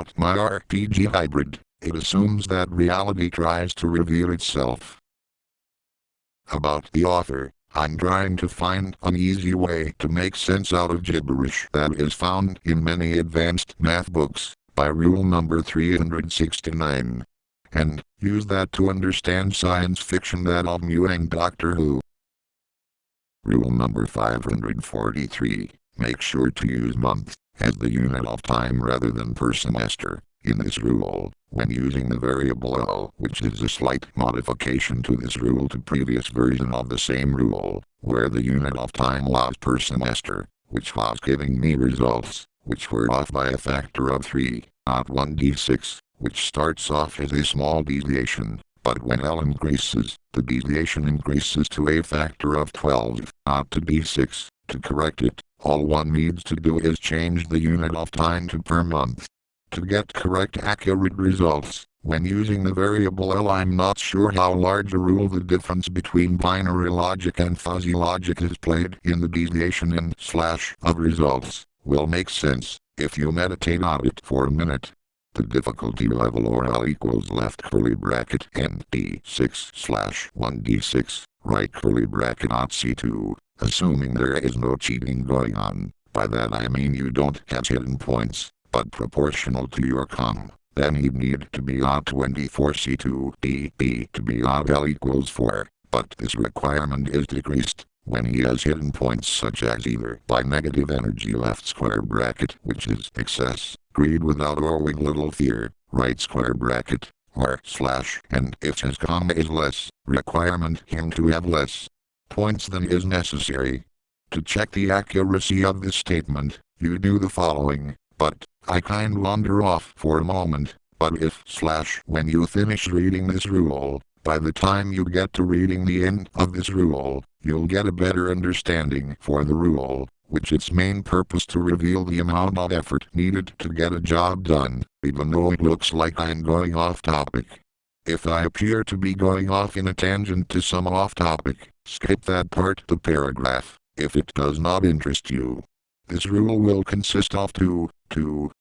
About my RPG hybrid, it assumes that reality tries to reveal itself. About the author, I'm trying to find an easy way to make sense out of gibberish that is found in many advanced math books, by rule number 369. And use that to understand science fiction that of you and Doctor Who. Rule number 543. Make sure to use month as the unit of time rather than per semester. In this rule, when using the variable L, which is a slight modification to this rule to previous version of the same rule, where the unit of time was per semester, which was giving me results, which were off by a factor of 3, not 1d6, which starts off as a small deviation, but when L increases, the deviation increases to a factor of 12, not to d6. To correct it, all one needs to do is change the unit of time to per month. To get correct accurate results, when using the variable L, I'm not sure how large a role the difference between binary logic and fuzzy logic is played in the deviation in / of results, will make sense if you meditate on it for a minute. The difficulty level or L equals left curly bracket and d6 / 1d6, right curly bracket not c2, assuming there is no cheating going on. By that I mean you don't have hidden points, but proportional to your com. Then he'd need to be odd 24 c2 d to be odd L equals 4, but this requirement is decreased when he has hidden points such as either by negative energy left square bracket, which is excess, greed without or with little fear, right square bracket, or / and if his comma is less, requirement him to have less points than is necessary. To check the accuracy of this statement, you do the following, but I kind wander off for a moment, but if / when you finish reading this rule, by the time you get to reading the end of this rule, you'll get a better understanding for the rule, which its main purpose to reveal the amount of effort needed to get a job done, even though it looks like I'm going off topic. If I appear to be going off in a tangent to some off topic, skip that part to paragraph, if it does not interest you. This rule will consist of two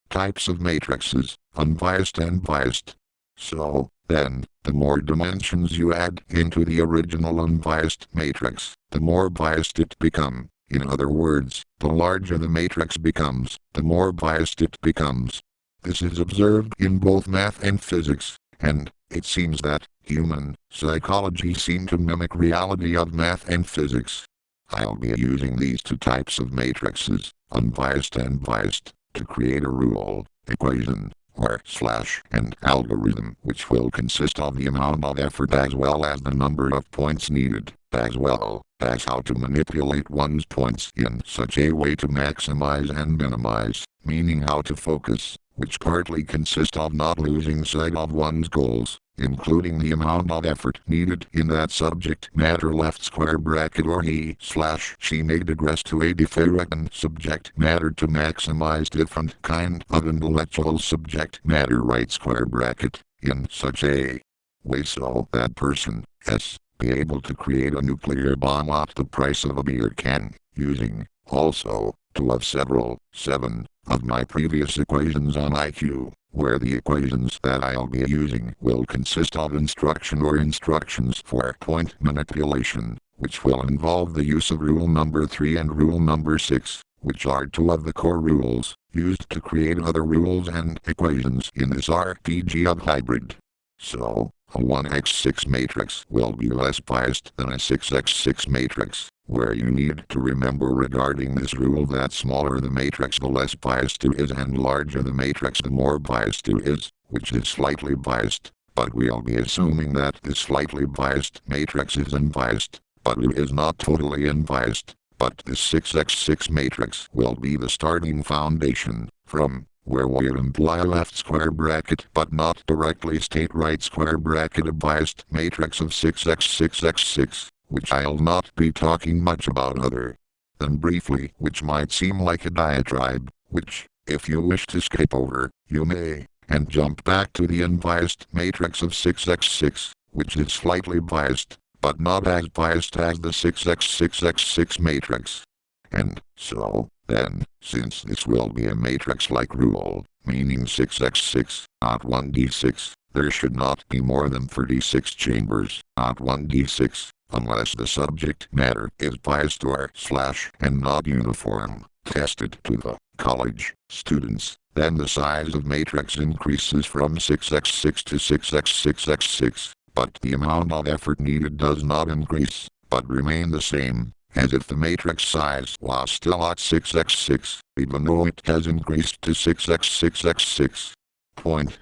types of matrices, unbiased and biased. So, then, the more dimensions you add into the original unbiased matrix, the more biased it becomes. In other words, the larger the matrix becomes, the more biased it becomes. This is observed in both math and physics, and it seems that human psychology seem to mimic reality of math and physics. I'll be using these two types of matrices, unbiased and biased, to create a rule, equation, or / and algorithm which will consist of the amount of effort as well as the number of points needed, as well as how to manipulate one's points in such a way to maximize and minimize, meaning how to focus, which partly consists of not losing sight of one's goals, including the amount of effort needed in that subject matter left square bracket or he/she may digress to a different subject matter to maximize different kind of intellectual subject matter right square bracket, in such a way so that person be able to create a nuclear bomb at the price of a beer can, using, also, two of several, 7, of my previous equations on IQ, where the equations that I'll be using will consist of instructions for point manipulation, which will involve the use of rule number 3 and rule number 6, which are two of the core rules, used to create other rules and equations in this RPG of hybrid. So, a 1x6 matrix will be less biased than a 6x6 matrix, where you need to remember regarding this rule that smaller the matrix the less biased it is and larger the matrix the more biased it is, which is slightly biased, but we'll be assuming that this slightly biased matrix is unbiased, but it is not totally unbiased, but this 6x6 matrix will be the starting foundation, from where we'll imply left square bracket but not directly state right square bracket a biased matrix of 6x6x6, which I'll not be talking much about other than briefly, which might seem like a diatribe, which, if you wish to skip over, you may, and jump back to the unbiased matrix of 6x6, which is slightly biased, but not as biased as the 6x6x6 matrix. And so, then, since this will be a matrix-like rule, meaning 6x6, not 1d6. There should not be more than 36 chambers, not 1d6, unless the subject matter is biased or / and not uniform, tested to the college students. Then the size of matrix increases from 6x6 to 6x6x6, but the amount of effort needed does not increase, but remain the same, as if the matrix size was still at 6x6, even though it has increased to 6x6x6. Point.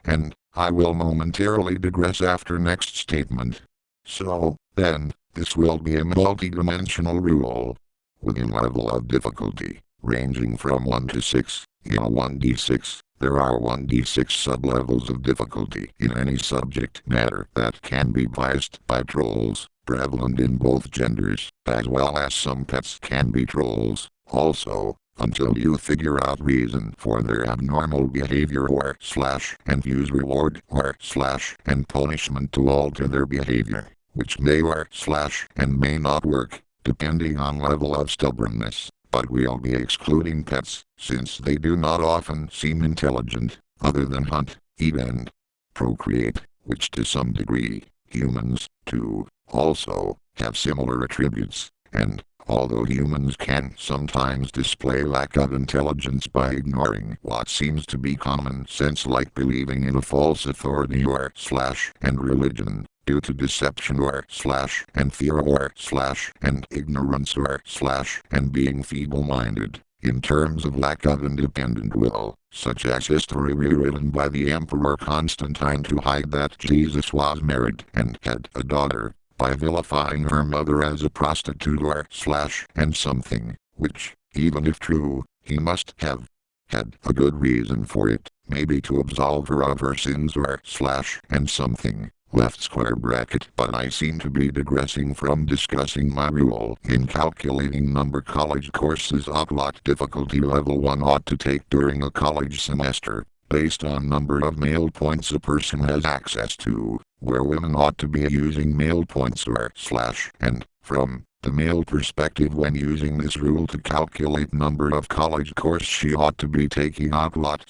And I will momentarily digress after next statement. So, then, this will be a multi-dimensional rule, with a level of difficulty ranging from 1 to 6, in a 1d6. There are 1d6 sublevels of difficulty in any subject matter that can be biased by trolls, prevalent in both genders, as well as some pets can be trolls, also, until you figure out reason for their abnormal behavior or / and use reward or / and punishment to alter their behavior, which may or / and may not work, depending on level of stubbornness. But we'll be excluding pets, since they do not often seem intelligent, other than hunt, eat and procreate, which to some degree, humans, too, also, have similar attributes, and, although humans can sometimes display lack of intelligence by ignoring what seems to be common sense like believing in a false authority or / and religion, due to deception or / and fear or / and ignorance or / and being feeble-minded, in terms of lack of independent will, such as history rewritten by the Emperor Constantine to hide that Jesus was married and had a daughter, by vilifying her mother as a prostitute or / and something, which, even if true, he must have had a good reason for it, maybe to absolve her of her sins or / and something. Left square bracket. But I seem to be digressing from discussing my rule in calculating number college courses of what difficulty level one ought to take during a college semester, based on number of male points a person has access to, where women ought to be using male points or / and, from the male perspective when using this rule to calculate number of college course she ought to be taking at what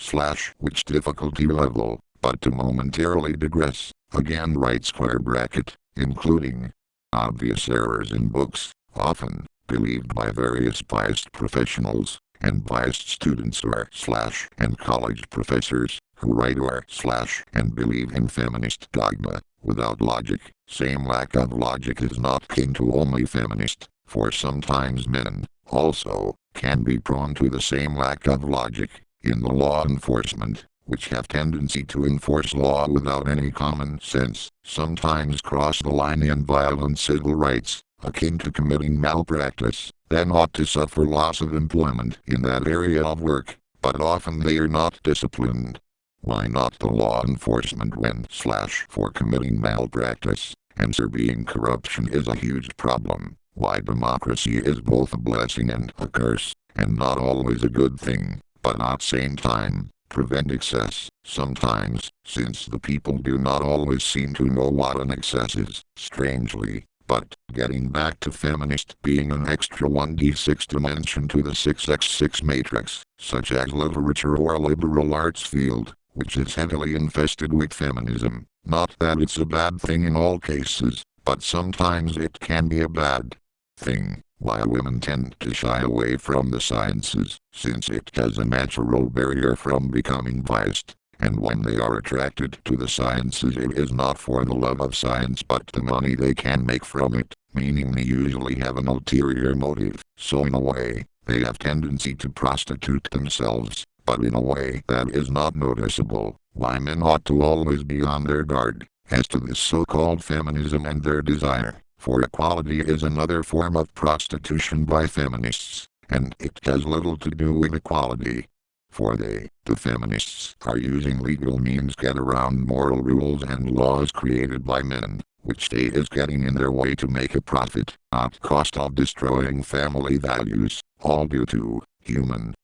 / which difficulty level, but to momentarily digress. Again right square bracket, including obvious errors in books, often believed by various biased professionals, and biased students or / and college professors, who write or / and believe in feminist dogma, without logic. Same lack of logic is not akin to only feminist, for sometimes men, also, can be prone to the same lack of logic, in the law enforcement, which have tendency to enforce law without any common sense, sometimes cross the line in violent civil rights, akin to committing malpractice, then ought to suffer loss of employment in that area of work, but often they are not disciplined. Why not the law enforcement when / for committing malpractice, answer being corruption is a huge problem, why democracy is both a blessing and a curse, and not always a good thing, but at same time, prevent excess, sometimes, since the people do not always seem to know what an excess is, strangely. But, getting back to feminist being an extra 1d6 dimension to the 6x6 matrix, such as literature or liberal arts field, which is heavily infested with feminism, not that it's a bad thing in all cases, but sometimes it can be a bad thing. Why women tend to shy away from the sciences, since it has a natural barrier from becoming biased, and when they are attracted to the sciences it is not for the love of science but the money they can make from it, meaning they usually have an ulterior motive, so in a way, they have tendency to prostitute themselves, but in a way that is not noticeable. Why men ought to always be on their guard, as to this so-called feminism and their desire for equality is another form of prostitution by feminists, and it has little to do with equality. For the feminists, are using legal means get around moral rules and laws created by men, which state is getting in their way to make a profit, at cost of destroying family values, all due to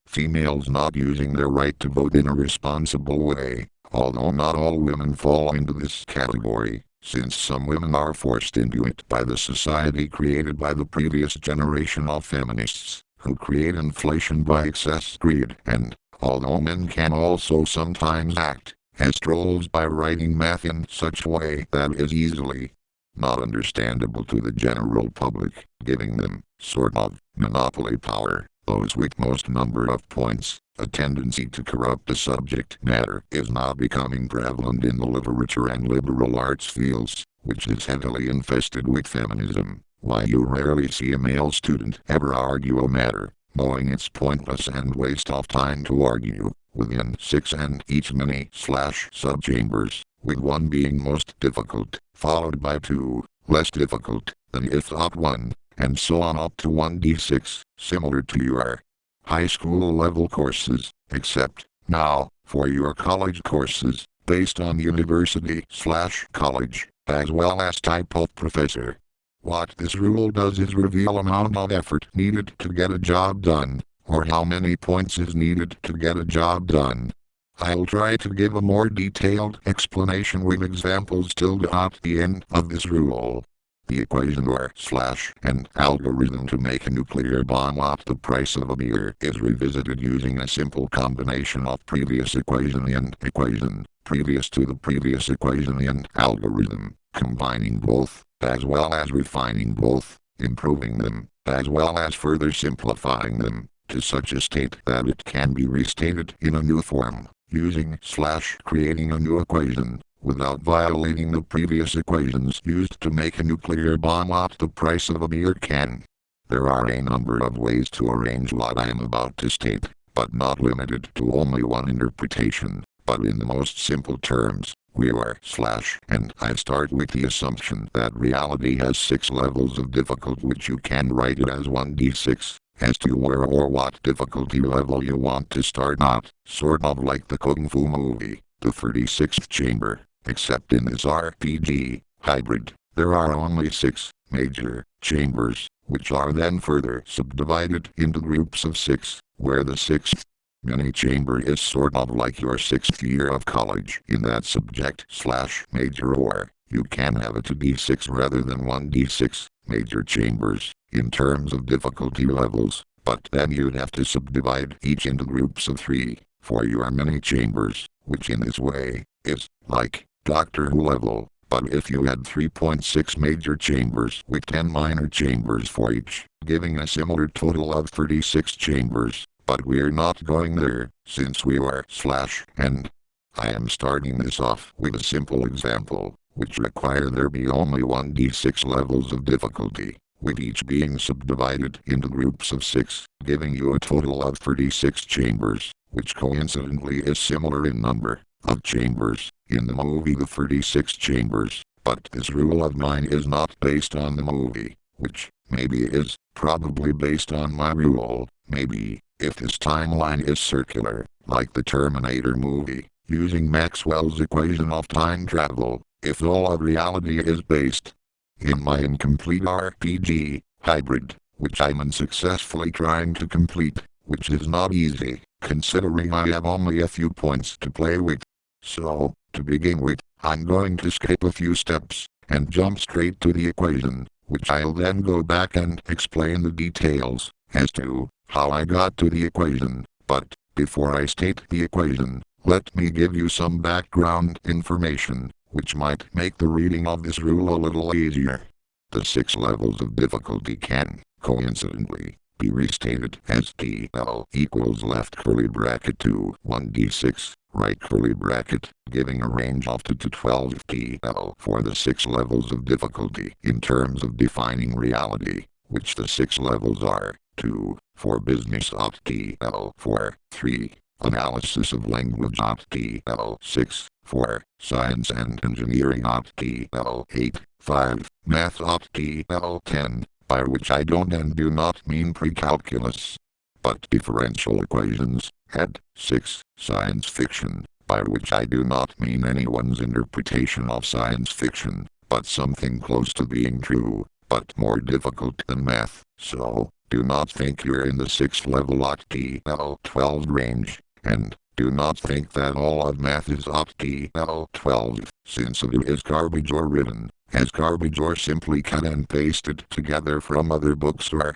females not using their right to vote in a responsible way, although not all women fall into this category, since some women are forced into it by the society created by the previous generation of feminists, who create inflation by excess greed, and although men can also sometimes act as trolls by writing math in such a way that is easily not understandable to the general public, giving them sort of monopoly power. Those with most number of points, a tendency to corrupt the subject matter is now becoming prevalent in the literature and liberal arts fields, which is heavily infested with feminism. Why you rarely see a male student ever argue a matter, knowing it's pointless and waste of time to argue, within 6 and each mini/subchambers, with 1 being most difficult, followed by 2, less difficult, than if not 1, and so on up to 1d6, similar to your high school level courses, except, now, for your college courses, based on university/college, as well as type of professor. What this rule does is reveal amount of effort needed to get a job done, or how many points is needed to get a job done. I'll try to give a more detailed explanation with examples tilde at the end of this rule. The equation or/and algorithm to make a nuclear bomb at the price of a beer is revisited using a simple combination of previous equation and equation, previous to the previous equation and algorithm, combining both, as well as refining both, improving them, as well as further simplifying them, to such a state that it can be restated in a new form, using/creating a new equation, without violating the previous equations used to make a nuclear bomb at the price of a beer can. There are a number of ways to arrange what I am about to state, but not limited to only one interpretation, but in the most simple terms, we are/and I start with the assumption that reality has 6 levels of difficulty, which you can write it as 1d6, as to where or what difficulty level you want to start at, sort of like the Kung Fu movie, the 36th chamber. Except in this RPG hybrid, there are only 6 major chambers, which are then further subdivided into groups of 6, where the 6th mini-chamber is sort of like your 6th year of college in that subject/major, or you can have it to d6 rather than 1d6 major chambers in terms of difficulty levels, but then you'd have to subdivide each into groups of 3 for your mini-chambers, which in this way is like Doctor Who level, but if you had 3.6 major chambers with 10 minor chambers for each, giving a similar total of 36 chambers, but we're not going there, since we are/and. I am starting this off with a simple example, which require there be only 1d6 levels of difficulty, with each being subdivided into groups of 6, giving you a total of 36 chambers, which coincidentally is similar in number of chambers in the movie The 36 Chambers, but this rule of mine is not based on the movie, which maybe is probably based on my rule, maybe, if this timeline is circular, like the Terminator movie, using Maxwell's equation of time travel, if all of reality is based in my incomplete RPG hybrid, which I'm unsuccessfully trying to complete, which is not easy, considering I have only a few points to play with. So, to begin with, I'm going to skip a few steps, and jump straight to the equation, which I'll then go back and explain the details, as to how I got to the equation, but, before I state the equation, let me give you some background information, which might make the reading of this rule a little easier. The 6 levels of difficulty can, coincidentally, be restated as TL equals left curly bracket to 1d6, right curly bracket, giving a range of 2 to 12 TL for the 6 levels of difficulty in terms of defining reality, which the 6 levels are: 2, for business TL, for 3, analysis of language TL, 6, for science and engineering TL, 8, 5, math TL, 10, by which I don't and do not mean pre-calculus, but differential equations, at 6, science fiction, by which I do not mean anyone's interpretation of science fiction, but something close to being true, but more difficult than math, so, do not think you're in the 6th level at TL 12 range, and do not think that all of math is at TL 12, since it is garbage or written, as garbage or simply cut and pasted together from other books or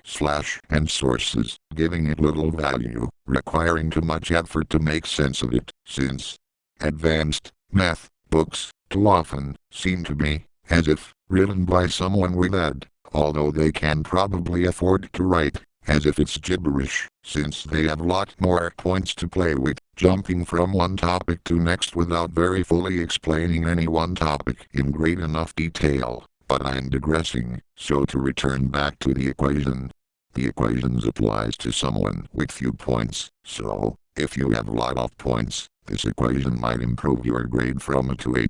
and sources, giving it little value, requiring too much effort to make sense of it, since advanced math books too often seem to me as if written by someone with although they can probably afford to write as if it's gibberish, since they have lot more points to play with, jumping from one topic to next without very fully explaining any one topic in great enough detail. But I'm digressing, so to return back to the equation. The equations applies to someone with few points, so, if you have lot of points, this equation might improve your grade from a to A+,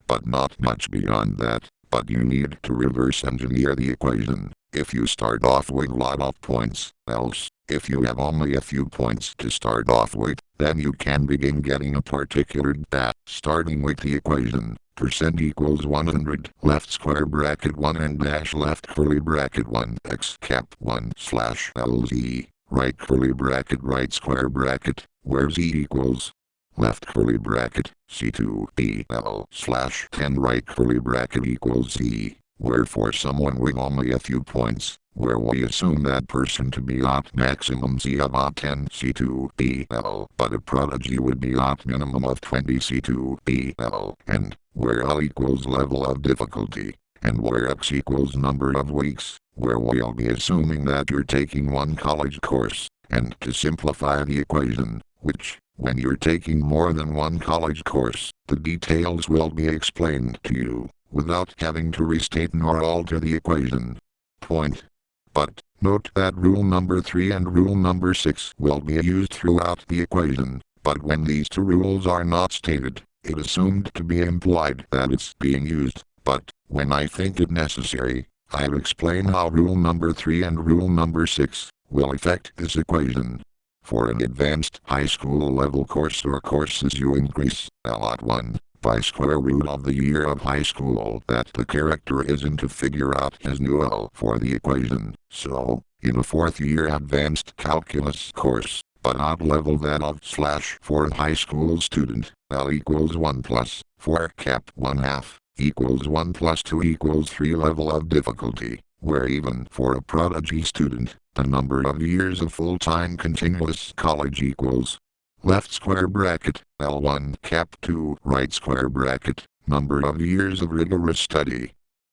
but not much beyond that. But you need to reverse engineer the equation if you start off with lot of points. Else, if you have only a few points to start off with, then you can begin getting a particular data, starting with the equation percent equals 100 left square bracket 1 and dash left curly bracket 1 x cap 1 slash lz right curly bracket right square bracket where z equals left curly bracket, C2BL slash 10 right curly bracket equals Z, where for someone with only a few points, where we assume that person to be at maximum Z of 10 C2BL, but a prodigy would be at minimum of 20 C2BL, and where L equals level of difficulty, and where X equals number of weeks, where we'll be assuming that you're taking one college course, and to simplify the equation, which when you're taking more than one college course, the details will be explained to you, without having to restate nor alter the equation. Point. But, note that rule number 3 and rule number 6 will be used throughout the equation, but when these two rules are not stated, it is assumed to be implied that it's being used, but, when I think it necessary, I'll explain how rule number 3 and rule number 6 will affect this equation. For an advanced high school level course or courses you increase L at 1 by square root of the year of high school that the character is in to figure out his new L for the equation. So, in a 4th year advanced calculus course, but at level that of for a high school student, L equals 1 plus 4 cap 1 half equals 1 plus 2 equals 3 level of difficulty, where even for a prodigy student, the number of years of full-time continuous college equals left square bracket, L1 cap 2 right square bracket, number of years of rigorous study.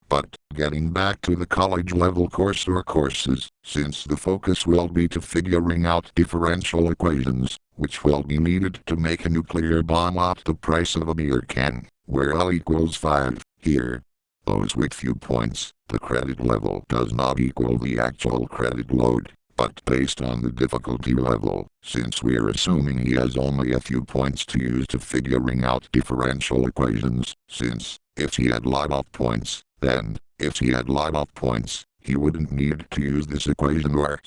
But, getting back to the college level course or courses, since the focus will be to figuring out differential equations, which will be needed to make a nuclear bomb at the price of a beer can, where L equals 5, here. Those with few points, the credit level does not equal the actual credit load, but based on the difficulty level, since we're assuming he has only a few points to use to figuring out differential equations, since, if he had lot of points, then, if he had lot of points, he wouldn't need to use this equation or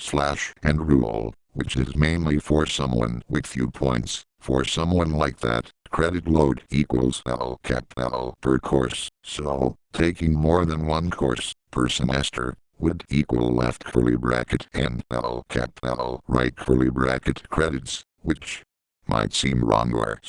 and rule, which is mainly for someone with few points. For someone like that, credit load equals L cap L per course, so, taking more than one course per semester would equal left curly bracket and L cap L right curly bracket credits, which might seem wrong or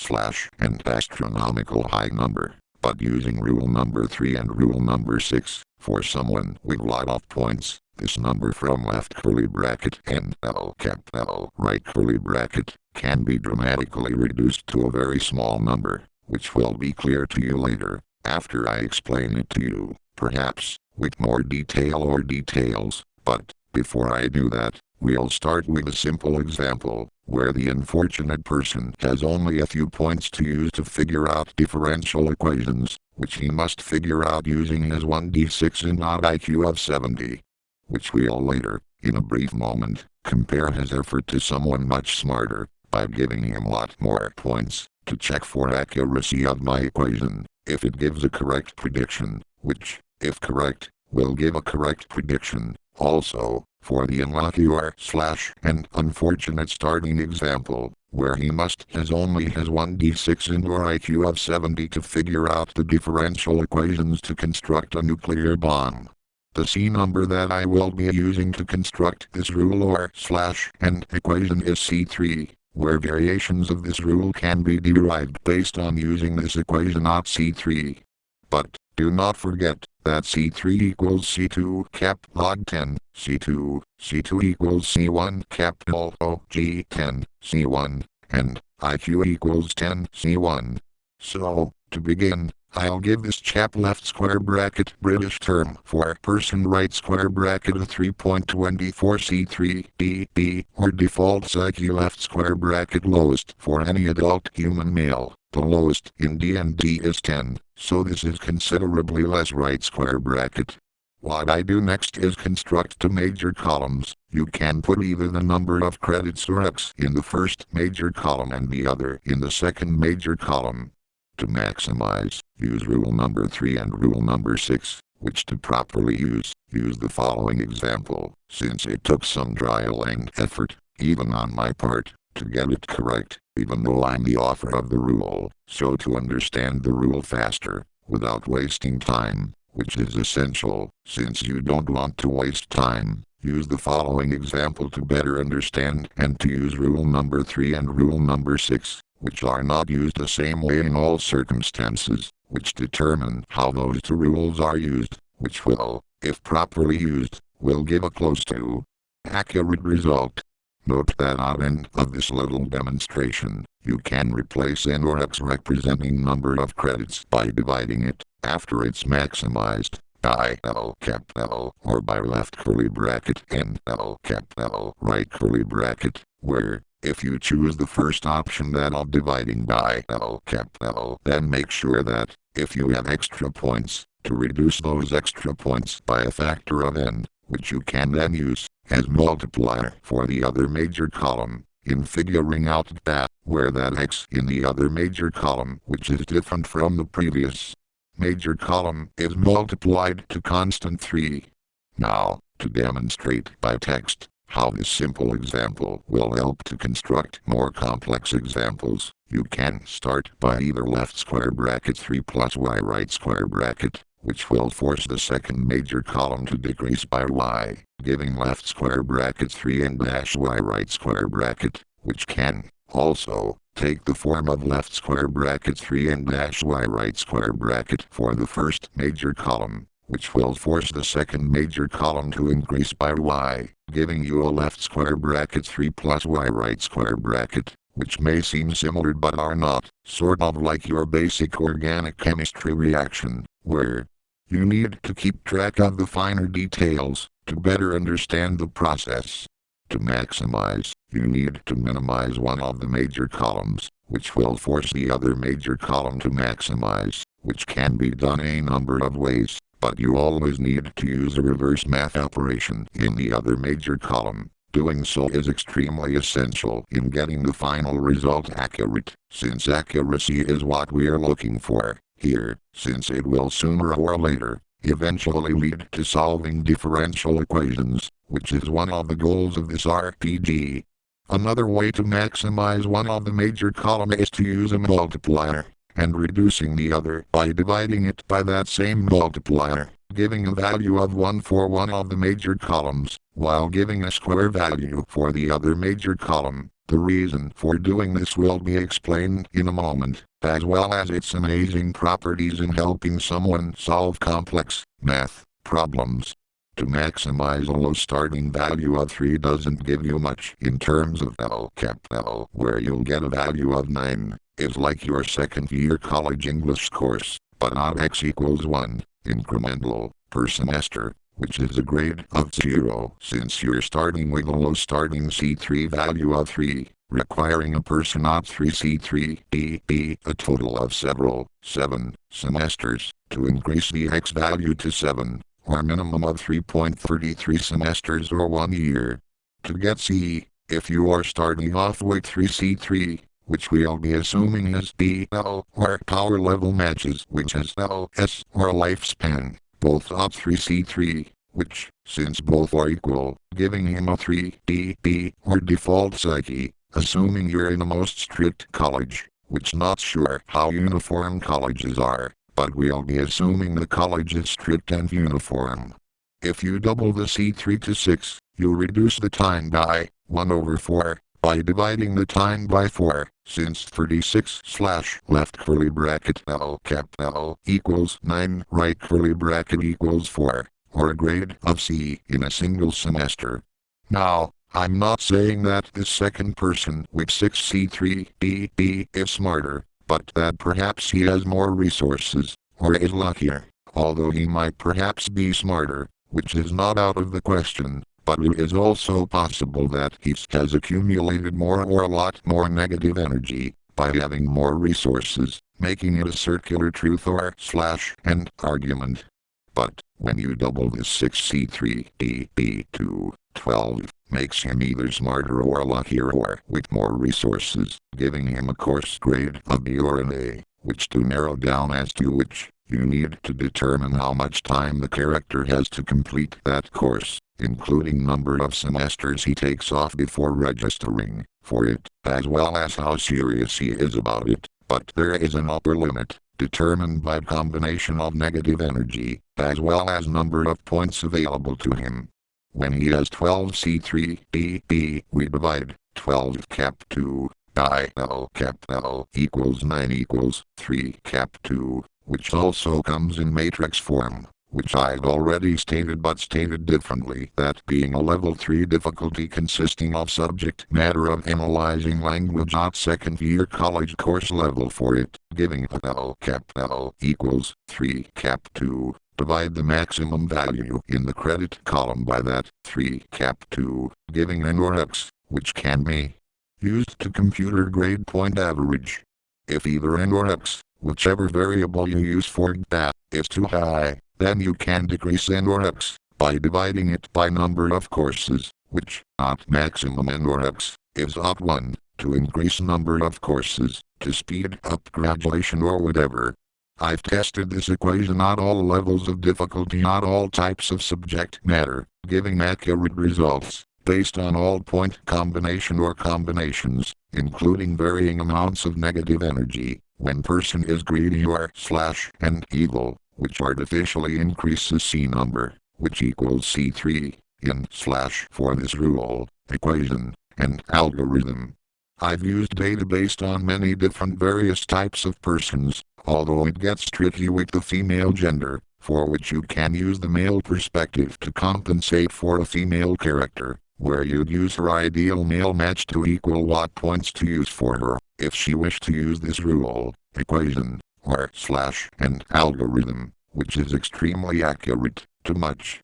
an astronomical high number, but using rule number 3 and rule number 6, for someone with lot of points, this number from left curly bracket and L cap L right curly bracket can be dramatically reduced to a very small number, which will be clear to you later, after I explain it to you, perhaps, with more detail or details, but, before I do that, we'll start with a simple example, where the unfortunate person has only a few points to use to figure out differential equations, which he must figure out using his 1d6 and odd IQ of 70. Which we'll later, in a brief moment, compare his effort to someone much smarter, by giving him lot more points, to check for accuracy of my equation, if it gives a correct prediction, which, if correct, will give a correct prediction. Also, for the unlucky or and unfortunate starting example, where he must has only his 1d6 and or IQ of 70 to figure out the differential equations to construct a nuclear bomb. The C number that I will be using to construct this rule or and equation is C3, where variations of this rule can be derived based on using this equation at C3. But do not forget that C3 equals C2 cap log 10, C2 equals C1 capital OG 10, C1, and IQ equals 10, C1. So, to begin, I'll give this chap left square bracket British term for person right square bracket a 3.24 C3 B or default psyche left square bracket lowest for any adult human male. The lowest in D&D is 10, so this is considerably less right square bracket. What I do next is construct two major columns. You can put either the number of credits or X in the first major column and the other in the second major column. To maximize, use rule number 3 and rule number 6, which to properly use the following example, since it took some trial and effort, even on my part, to get it correct, even though I'm the author of the rule. So to understand the rule faster, without wasting time, which is essential, since you don't want to waste time, use the following example to better understand and to use rule number 3 and rule number 6. Which are not used the same way in all circumstances, which determine how those two rules are used, which will, if properly used, will give a close to accurate result. Note that at the end of this little demonstration, you can replace N or X representing number of credits by dividing it, after it's maximized, by L cap L, or by left curly bracket N L cap L right curly bracket, where, if you choose the first option that of dividing by L cap L, then make sure that, if you have extra points, to reduce those extra points by a factor of n, which you can then use as multiplier for the other major column, in figuring out that, where that x in the other major column, which is different from the previous major column, is multiplied to constant 3. Now, to demonstrate by text, how this simple example will help to construct more complex examples, you can start by either left square bracket 3 plus y right square bracket, which will force the second major column to decrease by y, giving left square bracket 3 and dash y right square bracket, which can also take the form of left square bracket 3 and dash y right square bracket for the first major column, which will force the second major column to increase by y, giving you a left square bracket 3 plus y right square bracket, which may seem similar but are not, sort of like your basic organic chemistry reaction, where you need to keep track of the finer details to better understand the process. To maximize, you need to minimize one of the major columns, which will force the other major column to maximize, which can be done a number of ways. But you always need to use a reverse math operation in the other major column. Doing so is extremely essential in getting the final result accurate, since accuracy is what we are looking for here, since it will sooner or later eventually lead to solving differential equations, which is one of the goals of this RPG. Another way to maximize one of the major columns is to use a multiplier, and reducing the other by dividing it by that same multiplier, giving a value of 1 for one of the major columns, while giving a square value for the other major column. The reason for doing this will be explained in a moment, as well as its amazing properties in helping someone solve complex math problems. To maximize a low starting value of 3 doesn't give you much in terms of L cap L, where you'll get a value of 9. Is like your second year college English course, but not x equals 1, incremental, per semester, which is a grade of 0 since you're starting with a low starting C3 value of 3, requiring a person of 3 C3 B, a total of 7 semesters, to increase the x value to 7, or minimum of 3.33 semesters or 1 year. To get C, if you are starting off with 3 C3, which we'll be assuming is BL, or power level matches, which is LS, or lifespan, both of 3C3, which, since both are equal, giving him a 3DB, or default psyche, assuming you're in the most strict college, which not sure how uniform colleges are, but we'll be assuming the college is strict and uniform. If you double the C3 to 6, you reduce the time by 1/4, by dividing the time by 4, since 36 slash left curly bracket L cap L equals 9 right curly bracket equals 4, or a grade of C in a single semester. Now, I'm not saying that this second person with 6C3 is smarter, but that perhaps he has more resources, or is luckier, although he might perhaps be smarter, which is not out of the question. But it is also possible that he has accumulated more or a lot more negative energy by having more resources, making it a circular truth or slash and argument. But when you double this 6C3 to 12, makes him either smarter or luckier or with more resources, giving him a course grade of B or an A, which to narrow down as to which, you need to determine how much time the character has to complete that course, including number of semesters he takes off before registering for it, as well as how serious he is about it. But there is an upper limit, determined by combination of negative energy, as well as number of points available to him. When he has 12C3 we divide 12 cap 2 by L cap L equals 9 equals 3 cap 2, which also comes in matrix form, which I've already stated but stated differently, that being a level 3 difficulty consisting of subject matter of analyzing language at second year college course level for it, giving L cap L equals 3 cap 2. Divide the maximum value in the credit column by that 3 cap 2, giving N or X, which can be used to computer grade point average. If either N or X, whichever variable you use for that, is too high, then you can decrease N or X by dividing it by number of courses, which, at maximum N or X, is at 1, to increase number of courses, to speed up graduation or whatever. I've tested this equation at all levels of difficulty at all types of subject matter, giving accurate results, based on all point combination or combinations, including varying amounts of negative energy, when person is greedy or slash and evil, which artificially increases C number, which equals C3, in slash for this rule, equation, and algorithm. I've used data based on many different various types of persons, although it gets tricky with the female gender, for which you can use the male perspective to compensate for a female character, where you'd use her ideal male match to equal what points to use for her, if she wished to use this rule, equation, or slash and algorithm, which is extremely accurate, too much,